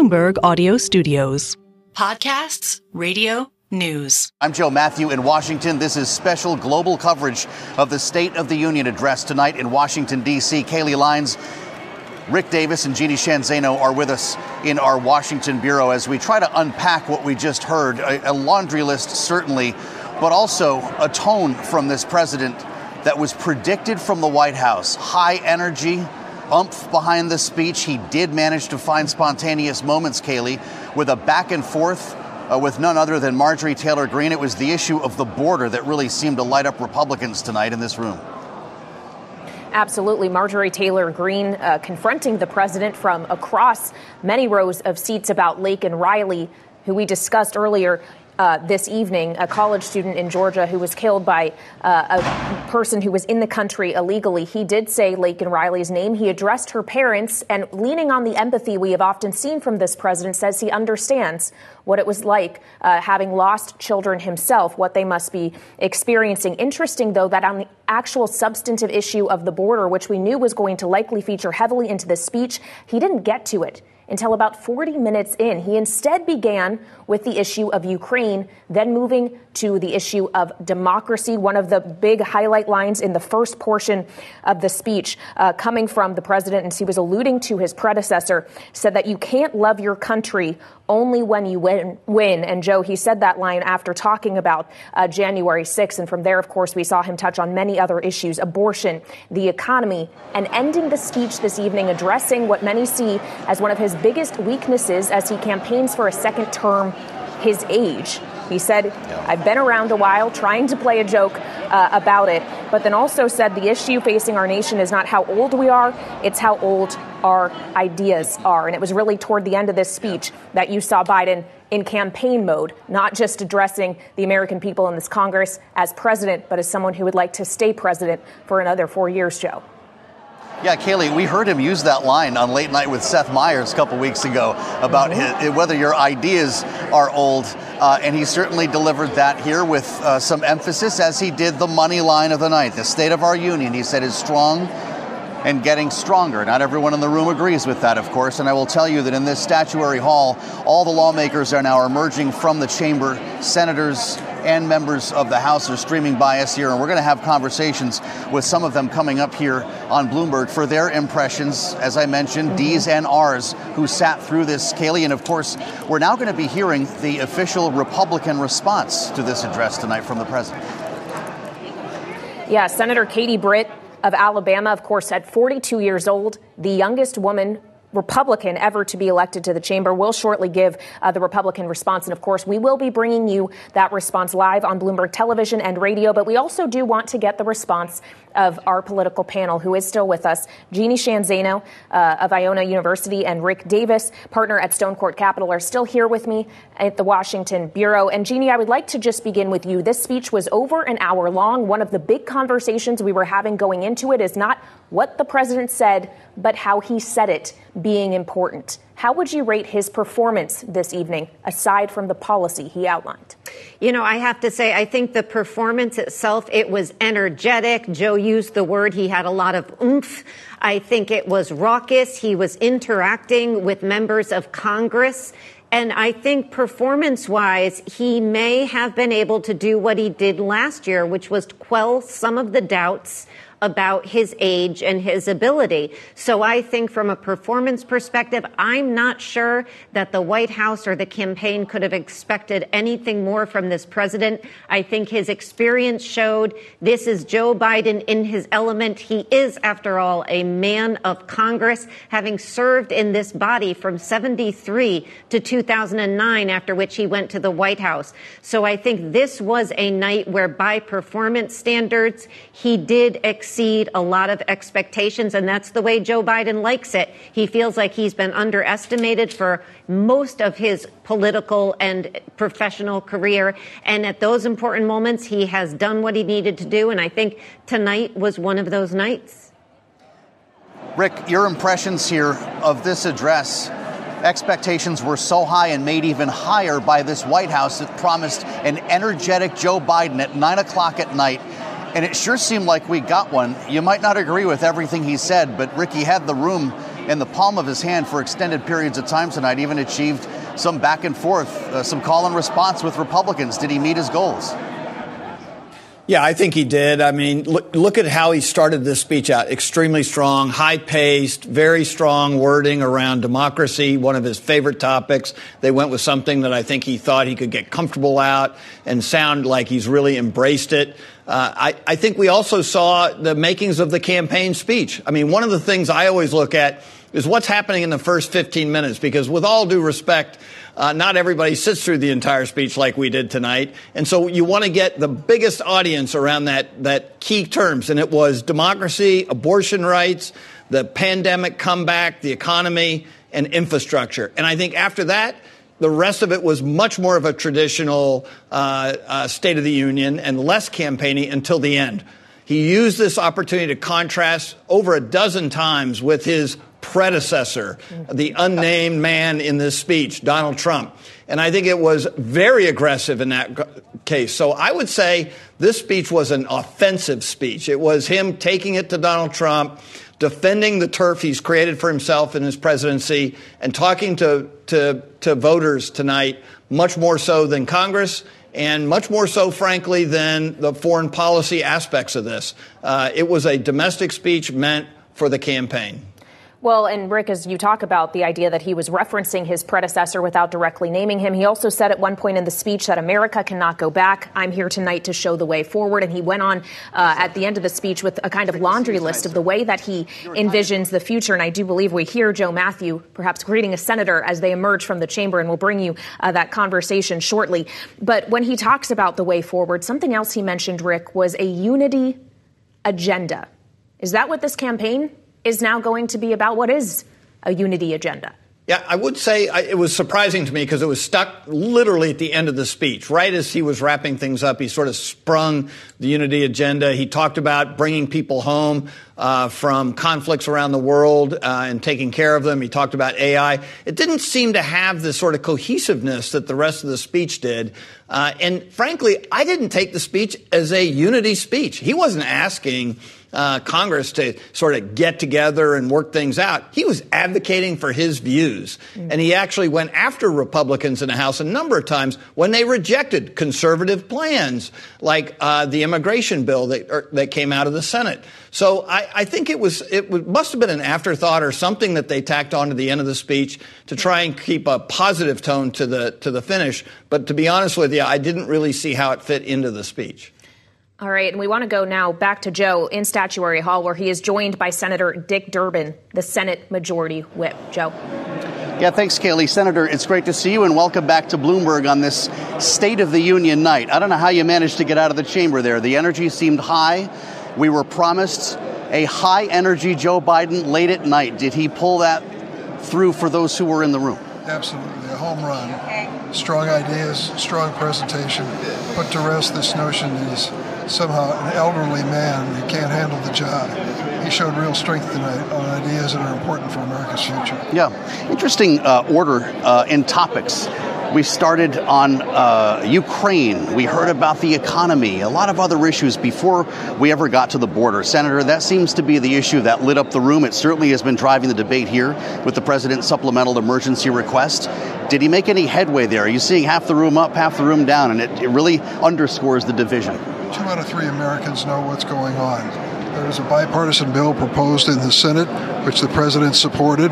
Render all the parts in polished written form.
Bloomberg Audio Studios. Podcasts, radio, news. I'm Mathieu in Washington. This is special global coverage of the State of the Union address tonight in Washington, D.C. Kailey, Leinz, Rick Davis, and Jeanne Zaino are with us in our Washington bureau as we try to unpack what we just heard. A laundry list, certainly, but also a tone from this president that was predicted from the White House. High energy, oomph behind the speech. He did manage to find spontaneous moments, Kailey, with a back and forth with none other than Marjorie Taylor Greene. It was the issue of the border that really seemed to light up Republicans tonight in this room. Absolutely. Marjorie Taylor Greene confronting the president from across many rows of seats about Laken Riley, who we discussed earlier this evening, a college student in Georgia who was killed by a person who was in the country illegally. He did say Laken Riley's name. He addressed her parents, and leaning on the empathy we have often seen from this president, says he understands what it was like having lost children himself, what they must be experiencing. Interesting, though, that on the actual substantive issue of the border, which we knew was going to likely feature heavily into the speech, he didn't get to it until about 40 minutes in. He instead began with the issue of Ukraine, then moving to the issue of democracy. One of the big highlight lines in the first portion of the speech coming from the president, and he was alluding to his predecessor, said that you can't love your country only when you win. And Joe, he said that line after talking about January 6th. And from there, of course, we saw him touch on many other issues, abortion, the economy, and ending the speech this evening addressing what many see as one of his biggest weaknesses as he campaigns for a second term, his age. He said, I've been around a while, trying to play a joke about it, but then also said the issue facing our nation is not how old we are, it's how old our ideas are. And it was really toward the end of this speech that you saw Biden in campaign mode, not just addressing the American people in this Congress as president, but as someone who would like to stay president for another 4 years, Joe. Yeah, Kailey, we heard him use that line on Late Night with Seth Meyers a couple weeks ago about whether your ideas are old. And he certainly delivered that here with some emphasis, as he did the money line of the night. The State of our Union, he said, is strong and getting stronger. Not everyone in the room agrees with that, of course. And I will tell you that in this statuary hall, all the lawmakers are now emerging from the chamber. Senators and members of the House are streaming by us here, and we're going to have conversations with some of them coming up here on Bloomberg for their impressions, as I mentioned, D's and R's, who sat through this, Kailey. And of course, we're now going to be hearing the official Republican response to this address tonight from the president. Yeah, Senator Katie Britt of Alabama, of course, at 42 years old, the youngest woman Republican ever to be elected to the chamber, will shortly give the Republican response. And of course, we will be bringing you that response live on Bloomberg Television and radio. But we also do want to get the response of our political panel, who is still with us. Jeanne Zaino of Iona University and Rick Davis, partner at Stone Court Capital, are still here with me at the Washington Bureau. And Jeanne, I would like to just begin with you. This speech was over an hour long. One of the big conversations we were having going into it is not what the president said, but how he said it being important. How would you rate his performance this evening, aside from the policy he outlined? You know, I have to say, I think the performance itself, it was energetic. Joe used the word, he had a lot of oomph. I think it was raucous. He was interacting with members of Congress. And I think performance-wise, he may have been able to do what he did last year, which was to quell some of the doubts about his age and his ability. So I think from a performance perspective, I'm not sure that the White House or the campaign could have expected anything more from this president. I think his experience showed this is Joe Biden in his element. He is, after all, a man of Congress, having served in this body from 1973 to 2009, after which he went to the White House. So I think this was a night where, by performance standards, he did exceed a lot of expectations, and that's the way Joe Biden likes it. He feels like he's been underestimated for most of his political and professional career, and at those important moments, he has done what he needed to do, and I think tonight was one of those nights. Rick, your impressions here of this address. Expectations were so high and made even higher by this White House that promised an energetic Joe Biden at 9 o'clock at night. And it sure seemed like we got one. You might not agree with everything he said, but Rick, he had the room in the palm of his hand for extended periods of time tonight, even achieved some back and forth, some call and response with Republicans. Did he meet his goals? Yeah, I think he did. I mean, look at how he started this speech out. Extremely strong, high-paced, very strong wording around democracy, one of his favorite topics. They went with something that I think he thought he could get comfortable out and sound like he's really embraced it. I think we also saw the makings of the campaign speech. I mean, one of the things I always look at is what's happening in the first 15 minutes, because with all due respect, not everybody sits through the entire speech like we did tonight. And so you want to get the biggest audience around that key terms. And it was democracy, abortion rights, the pandemic comeback, the economy, and infrastructure. And I think after that, the rest of it was much more of a traditional State of the Union and less campaigny until the end. He used this opportunity to contrast over a dozen times with his predecessor, the unnamed man in this speech, Donald Trump. And I think it was very aggressive in that case. So I would say this speech was an offensive speech. It was him taking it to Donald Trump, defending the turf he's created for himself in his presidency, and talking to voters tonight, much more so than Congress, and much more so, frankly, than the foreign policy aspects of this. It was a domestic speech meant for the campaign. Well, and Rick, as you talk about the idea that he was referencing his predecessor without directly naming him, he also said at one point in the speech that America cannot go back. I'm here tonight to show the way forward. And he went on at the end of the speech with a kind of laundry list of the way that he envisions the future. And I do believe we hear Joe Mathieu perhaps greeting a senator as they emerge from the chamber, and we'll bring you that conversation shortly. But when he talks about the way forward, something else he mentioned, Rick, was a unity agenda. Is that what this campaign is now going to be about? What is a unity agenda? Yeah, I would say it was surprising to me because it was stuck literally at the end of the speech. Right as he was wrapping things up, he sort of sprung the unity agenda. He talked about bringing people home from conflicts around the world and taking care of them. He talked about AI. It didn't seem to have the sort of cohesiveness that the rest of the speech did. And frankly, I didn't take the speech as a unity speech. He wasn't asking Congress to sort of get together and work things out. He was advocating for his views. And he actually went after Republicans in the House a number of times when they rejected conservative plans like the immigration bill that came out of the Senate. So I think it must have been an afterthought or something that they tacked on to the end of the speech to try and keep a positive tone to the finish. But to be honest with you, I didn't really see how it fit into the speech. All right, and we want to go now back to Joe in Statuary Hall, where he is joined by Senator Dick Durbin, the Senate Majority Whip. Joe. Yeah, thanks, Kailey. Senator, it's great to see you, and welcome back to Bloomberg on this State of the Union night. I don't know how you managed to get out of the chamber there. The energy seemed high. We were promised a high-energy Joe Biden late at night. Did he pull that through for those who were in the room? Absolutely, a home run. Strong ideas, strong presentation. Put to rest this notion that he's somehow an elderly man who can't handle the job. He showed real strength tonight on ideas that are important for America's future. Yeah, interesting order in topics. We started on Ukraine. We heard about the economy, a lot of other issues before we ever got to the border. Senator, that seems to be the issue that lit up the room. It certainly has been driving the debate here with the president's supplemental emergency request. Did he make any headway there? Are you seeing half the room up, half the room down? And it really underscores the division. 2 out of 3 Americans know what's going on. There was a bipartisan bill proposed in the Senate, which the president supported.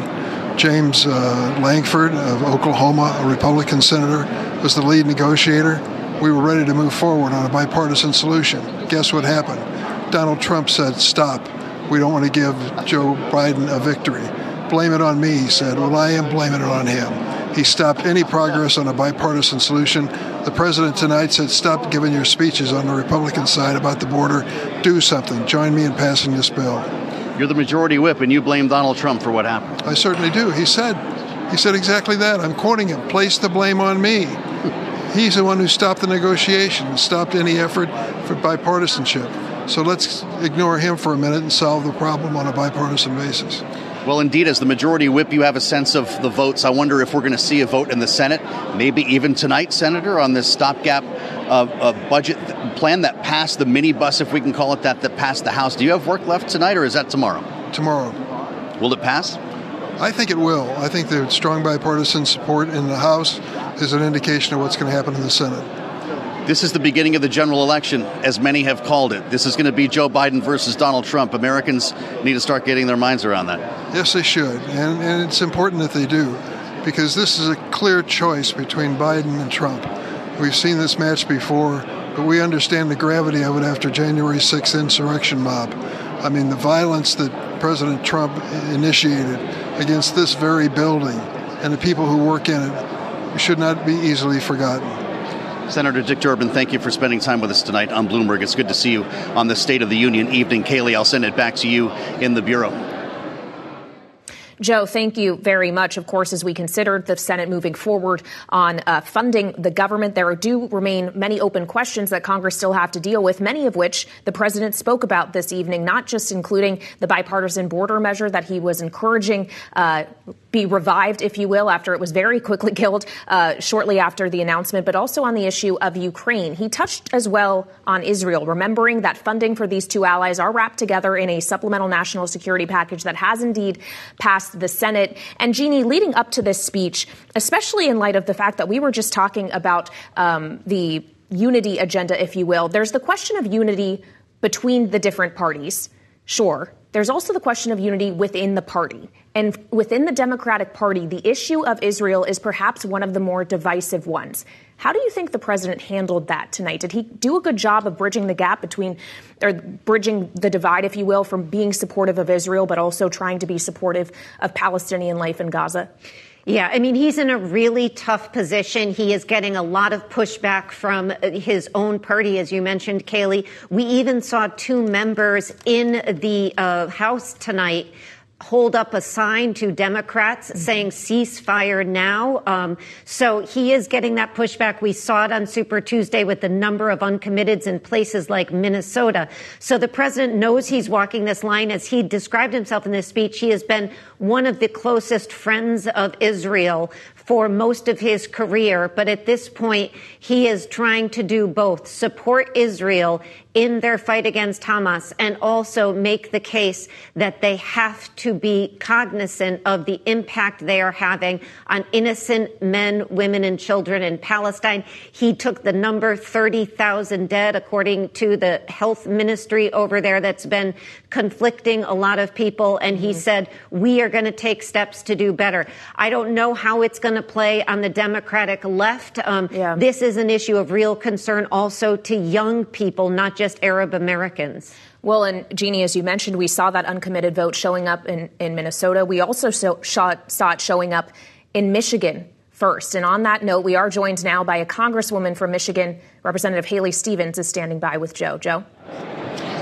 James Lankford of Oklahoma, a Republican senator, was the lead negotiator. We were ready to move forward on a bipartisan solution. Guess what happened? Donald Trump said, stop. We don't want to give Joe Biden a victory. Blame it on me, he said. Well, I am blaming it on him. He stopped any progress on a bipartisan solution. The president tonight said, stop giving your speeches on the Republican side about the border. Do something. Join me in passing this bill. You're the majority whip, and you blame Donald Trump for what happened. I certainly do. He said exactly that. I'm quoting him. Place the blame on me. He's the one who stopped the negotiation, stopped any effort for bipartisanship. So let's ignore him for a minute and solve the problem on a bipartisan basis. Well, indeed, as the majority whip, you have a sense of the votes. I wonder if we're going to see a vote in the Senate, maybe even tonight, Senator, on this stopgap budget plan that passed the minibus, if we can call it that passed the House. Do you have work left tonight, or is that tomorrow? Tomorrow. Will it pass? I think it will. I think the strong bipartisan support in the House is an indication of what's going to happen in the Senate. This is the beginning of the general election, as many have called it. This is going to be Joe Biden versus Donald Trump. Americans need to start getting their minds around that. Yes, they should. And it's important that they do, because this is a clear choice between Biden and Trump. We've seen this match before, but we understand the gravity of it after January 6th insurrection mob. I mean, the violence that President Trump initiated against this very building and the people who work in it should not be easily forgotten. Senator Dick Durbin, thank you for spending time with us tonight on Bloomberg. It's good to see you on the State of the Union evening. Kailey, I'll send it back to you in the Bureau. Joe, thank you very much. Of course, as we consider the Senate moving forward on funding the government, there do remain many open questions that Congress still have to deal with, many of which the president spoke about this evening, not just including the bipartisan border measure that he was encouraging be revived, if you will, after it was very quickly killed shortly after the announcement, but also on the issue of Ukraine. He touched as well on Israel, remembering that funding for these two allies are wrapped together in a supplemental national security package that has indeed passed the Senate. And Jeanne, leading up to this speech, especially in light of the fact that we were just talking about the unity agenda, if you will, there's the question of unity between the different parties. Sure. There's also the question of unity within the party. And within the Democratic Party, the issue of Israel is perhaps one of the more divisive ones. How do you think the president handled that tonight? Did he do a good job of bridging the gap between, or bridging the divide, if you will, from being supportive of Israel, but also trying to be supportive of Palestinian life in Gaza? Yeah, I mean, he's in a really tough position. He is getting a lot of pushback from his own party, as you mentioned, Kailey. We even saw two members in the House tonight hold up a sign to Democrats saying ceasefire now. So he is getting that pushback. We saw it on Super Tuesday with the number of uncommitteds in places like Minnesota. So the president knows he's walking this line. As he described himself in this speech, he has been one of the closest friends of Israel for most of his career. But at this point, he is trying to do both, support Israel in their fight against Hamas and also make the case that they have to be cognizant of the impact they are having on innocent men, women, and children in Palestine. He took the number 30,000 dead, according to the health ministry over there, that's been conflicting a lot of people. And he said, we are going to take steps to do better. I don't know how it's going to play on the Democratic left. This is an issue of real concern also to young people, not just Arab Americans. Well, and Jeanne, as you mentioned, we saw that uncommitted vote showing up in Minnesota. We also saw it showing up in Michigan first. And on that note, we are joined now by a congresswoman from Michigan. Representative Haley Stevens is standing by with Joe. Joe?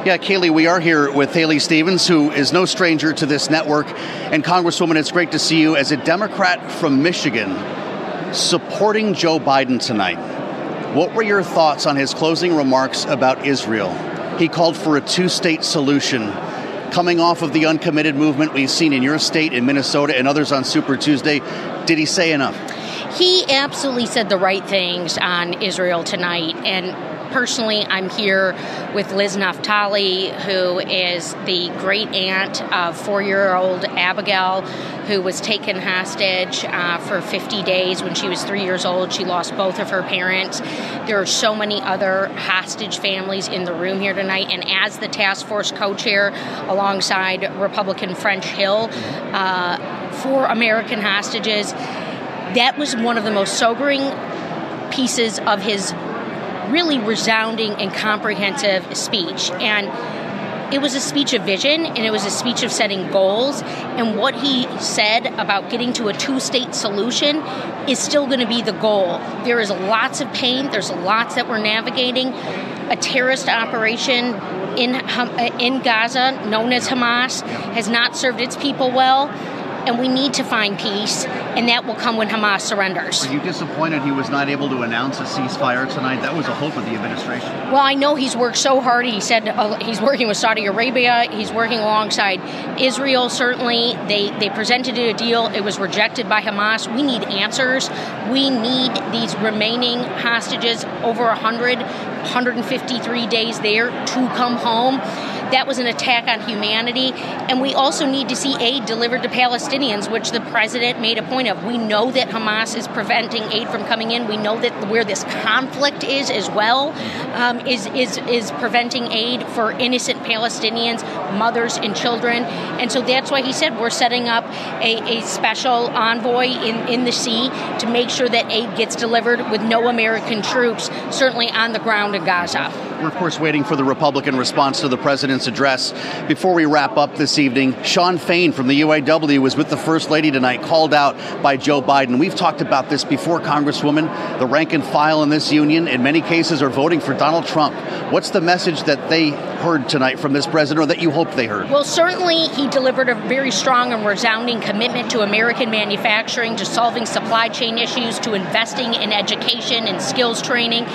Yeah, Kailey, we are here with Haley Stevens, who is no stranger to this network. And Congresswoman, it's great to see you as a Democrat from Michigan supporting Joe Biden tonight. What were your thoughts on his closing remarks about Israel? He called for a two-state solution. Coming off of the uncommitted movement we've seen in your state, in Minnesota, and others on Super Tuesday, did he say enough? He absolutely said the right things on Israel tonight. And personally, I'm here with Liz Naftali, who is the great aunt of 4-year-old Abigail, who was taken hostage for 50 days when she was 3 years old. She lost both of her parents. There are so many other hostage families in the room here tonight. And as the task force co-chair alongside Republican French Hill for American hostages, that was one of the most sobering pieces of his really resounding and comprehensive speech. And it was a speech of vision, and it was a speech of setting goals. And what he said about getting to a two-state solution is still going to be the goal. There is lots of pain. There's lots that we're navigating. A terrorist operation in Gaza, known as Hamas, has not served its people well. And we need to find peace, and that will come when Hamas surrenders. Are you disappointed he was not able to announce a ceasefire tonight? That was a hope of the administration. Well, I know he's worked so hard. He said he's working with Saudi Arabia. He's working alongside Israel, certainly. They presented a deal. It was rejected by Hamas. We need answers. We need these remaining hostages, over 153 days there, to come home. that was an attack on humanity. And we also need to see aid delivered to Palestinians, which the president made a point of. We know that Hamas is preventing aid from coming in. We know that where this conflict is as well is preventing aid for innocent Palestinians, mothers and children. And so that's why he said we're setting up a special envoy in the sea to make sure that aid gets delivered with no American troops, certainly on the ground in Gaza. We're, of course, waiting for the Republican response to the president's address. Before we wrap up this evening, Shawn Fain from the UAW was with the First Lady tonight, called out by Joe Biden. We've talked about this before, Congresswoman. The rank and file in this union, in many cases, are voting for Donald Trump. What's the message that they heard tonight from this president, or that you hoped they heard? Well, certainly he delivered a very strong and resounding commitment to American manufacturing, to solving supply chain issues, to investing in education and skills training.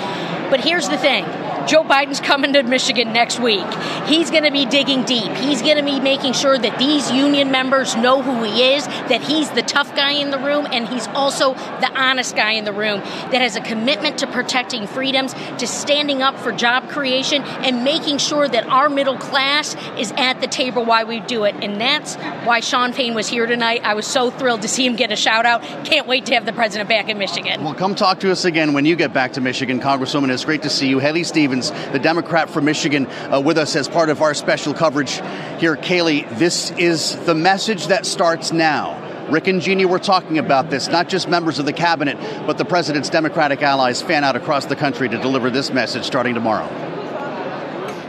But here's the thing. Joe Biden's coming to Michigan next week. He's going to be digging deep. He's going to be making sure that these union members know who he is, that he's the tough guy in the room, and he's also the honest guy in the room that has a commitment to protecting freedoms, to standing up for job creation, and making sure that our middle class is at the table while we do it. And that's why Shawn Fain was here tonight. I was so thrilled to see him get a shout out. Can't wait to have the president back in Michigan. Well, come talk to us again when you get back to Michigan, Congresswoman. It's great to see you. Haley Stevens, the Democrat from Michigan, with us as part of our special coverage here. Kailey, this is the message that starts now. Rick and Jeanne were talking about this, not just members of the cabinet, but the president's Democratic allies fan out across the country to deliver this message starting tomorrow.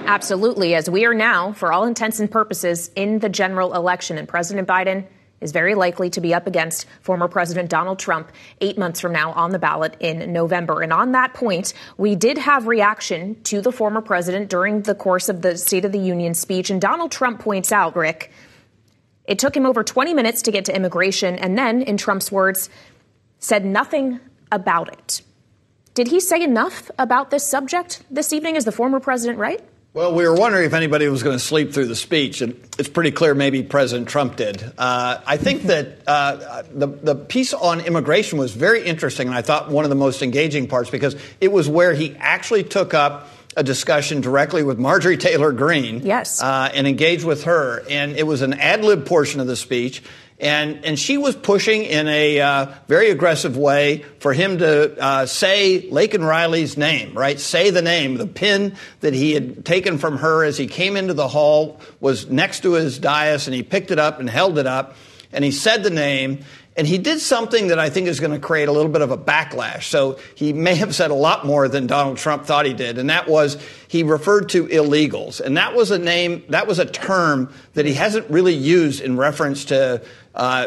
Absolutely, as we are now, for all intents and purposes, in the general election, and President Biden is very likely to be up against former President Donald Trump 8 months from now on the ballot in November. And on that point, we did have reaction to the former president during the course of the State of the Union speech. And Donald Trump points out, Rick, it took him over 20 minutes to get to immigration and then, in Trump's words, said nothing about it. Did he say enough about this subject this evening? Is the former president right? Well, we were wondering if anybody was going to sleep through the speech, and it's pretty clear maybe President Trump did. I think that the piece on immigration was very interesting, and I thought one of the most engaging parts, because it was where he actually took up a discussion directly with Marjorie Taylor Greene. Yes. And engaged with her. And it was an ad-lib portion of the speech. And she was pushing in a very aggressive way for him to say Laken Riley's name, right? Say the name. The pin that he had taken from her as he came into the hall was next to his dais, and he picked it up and held it up, and he said the name. And he did something that I think is going to create a little bit of a backlash. So he may have said a lot more than Donald Trump thought he did. And that was, he referred to illegals. And that was a term that he hasn't really used in reference to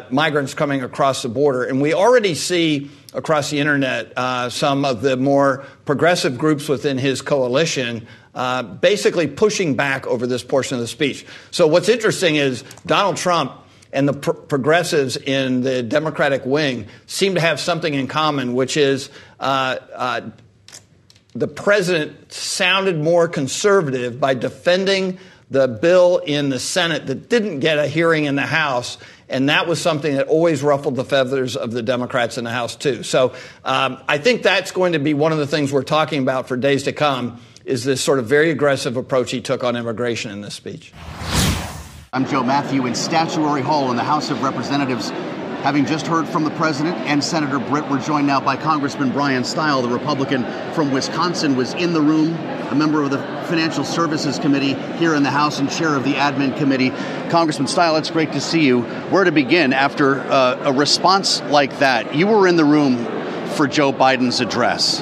migrants coming across the border. And we already see across the internet some of the more progressive groups within his coalition basically pushing back over this portion of the speech. So what's interesting is Donald Trump and the progressives in the Democratic wing seem to have something in common, which is the president sounded more conservative by defending the bill in the Senate that didn't get a hearing in the House. And that was something that always ruffled the feathers of the Democrats in the House, too. So I think that's going to be one of the things we're talking about for days to come, is this sort of very aggressive approach he took on immigration in this speech. I'm Joe Mathieu in Statuary Hall in the House of Representatives. Having just heard from the president and Senator Britt, we're joined now by Congressman Bryan Steil, the Republican from Wisconsin, was in the room, a member of the Financial Services Committee here in the House and chair of the Admin Committee. Congressman Steil, it's great to see you. Where to begin after a response like that? You were in the room for Joe Biden's address.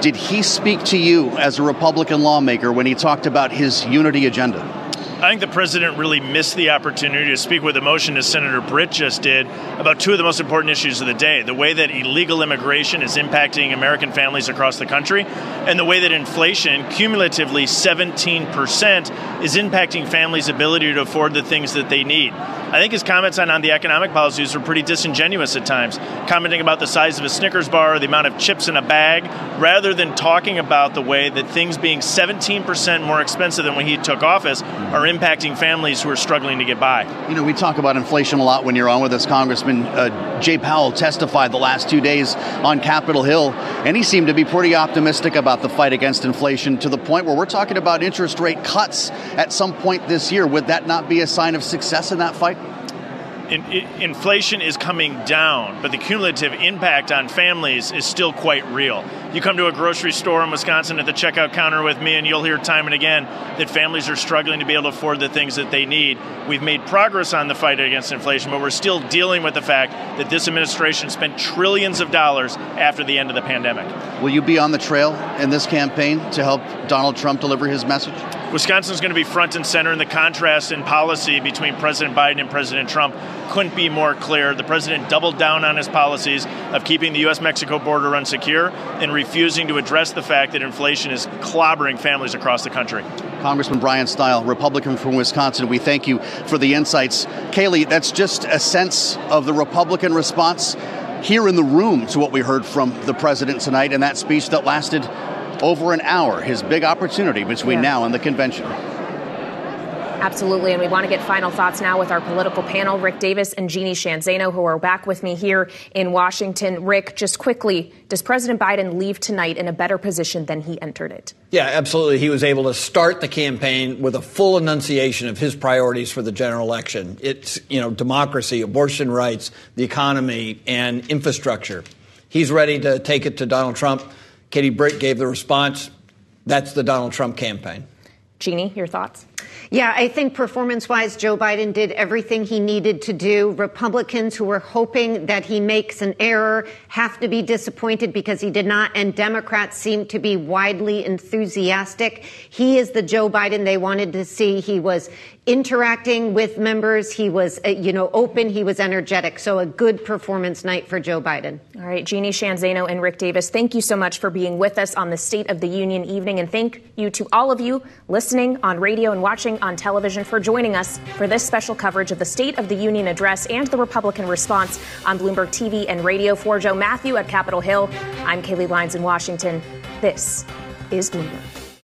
Did he speak to you as a Republican lawmaker when he talked about his unity agenda? I think the president really missed the opportunity to speak with emotion, as Senator Britt just did, about two of the most important issues of the day: the way that illegal immigration is impacting American families across the country, and the way that inflation, cumulatively 17%, is impacting families' ability to afford the things that they need. I think his comments on the economic policies were pretty disingenuous at times, commenting about the size of a Snickers bar or the amount of chips in a bag, rather than talking about the way that things being 17% more expensive than when he took office are impacting families who are struggling to get by. You know, we talk about inflation a lot when you're on with us, Congressman. Jay Powell testified the last 2 days on Capitol Hill, and he seemed to be pretty optimistic about the fight against inflation, to the point where we're talking about interest rate cuts at some point this year. Would that not be a sign of success in that fight? Inflation is coming down, but the cumulative impact on families is still quite real. You come to a grocery store in Wisconsin at the checkout counter with me, and you'll hear time and again that families are struggling to be able to afford the things that they need. We've made progress on the fight against inflation, but we're still dealing with the fact that this administration spent trillions of dollars after the end of the pandemic. Will you be on the trail in this campaign to help Donald Trump deliver his message? Wisconsin's going to be front and center, and the contrast in policy between President Biden and President Trump couldn't be more clear. The president doubled down on his policies of keeping the U.S.-Mexico border unsecure and refusing to address the fact that inflation is clobbering families across the country. Congressman Bryan Steil, Republican from Wisconsin, we thank you for the insights. Kailey, that's just a sense of the Republican response here in the room to what we heard from the president tonight in that speech that lasted over an hour, his big opportunity between now and the convention. Absolutely, and we want to get final thoughts now with our political panel, Rick Davis and Jeanne, who are back with me here in Washington. Rick, just quickly, does President Biden leave tonight in a better position than he entered it? Yeah, absolutely. He was able to start the campaign with a full enunciation of his priorities for the general election. It's, democracy, abortion rights, the economy, and infrastructure. He's ready to take it to Donald Trump. Katie Britt gave the response. That's the Donald Trump campaign. Jeanne, your thoughts? Yeah, I think performance-wise, Joe Biden did everything he needed to do. Republicans who were hoping that he makes an error have to be disappointed because he did not. And Democrats seem to be widely enthusiastic. He is the Joe Biden they wanted to see. He was interacting with members. He was, open. He was energetic. So a good performance night for Joe Biden. All right, Jeanne, Zaino, and Rick Davis, thank you so much for being with us on the State of the Union evening. And thank you to all of you listening on radio and watching on television for joining us for this special coverage of the State of the Union address and the Republican response on Bloomberg TV and radio. For Joe Mathieu at Capitol Hill, I'm Kailey Leinz in Washington. This is Bloomberg.